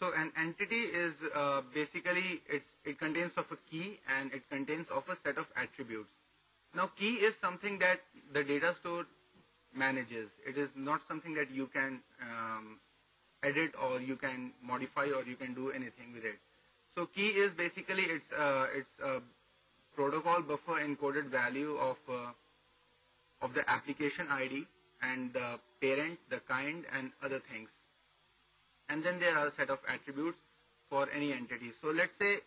So an entity is basically it contains of a key and it contains of a set of attributes. Now key is something that the data store manages. It is not something that you can edit or you can modify or you can do anything with it. So key is basically it's a protocol buffer encoded value of the application ID and the parent, the kind, and other things. And then there are a set of attributes for any entity. So let's say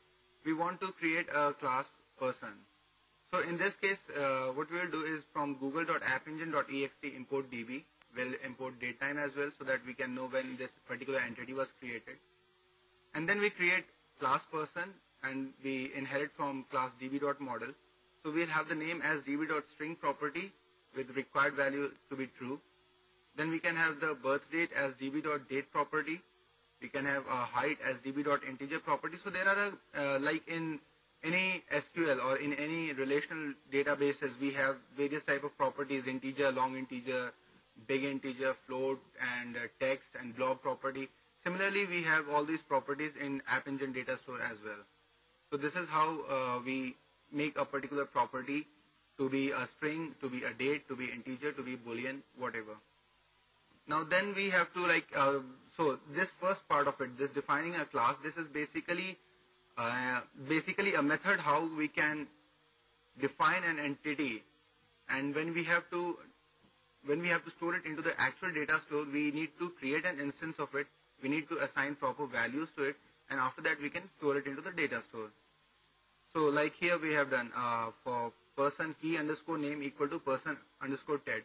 we want to create a class person. So in this case, what we'll do is from google.appengine.ext import db. We'll import datetime as well so that we can know when this particular entity was created. And then we create class person and we inherit from class db.model. So we'll have the name as db.string property with required value to be true. Then we can have the birth date as db.date property. We can have a height as db.integer property. So there are like in any SQL or in any relational databases, we have various type of properties: integer, long integer, big integer, float, and text and blob property. Similarly, we have all these properties in App Engine data store as well. So this is how we make a particular property to be a string, to be a date, to be integer, to be boolean, whatever. Now then we have to so this first part of it, this defining a class, this is basically a method how we can define an entity, and when we have to store it into the actual data store, we need to create an instance of it, we need to assign proper values to it, and after that we can store it into the data store. So like here we have done for person key underscore name equal to person underscore ted.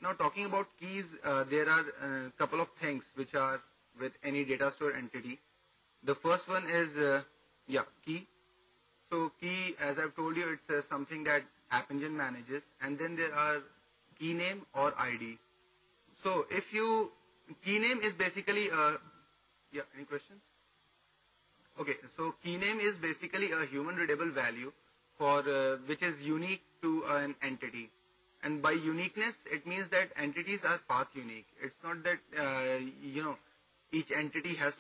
Now talking about keys, there are a couple of things which are with any data store entity. The first one is key. So key, as I've told you, it's something that App Engine manages, and then there are key name or ID. So if you key name is basically any questions? Okay, so key name is basically a human readable value for which is unique to an entity. And by uniqueness, it means that entities are path unique. It's not that each entity has to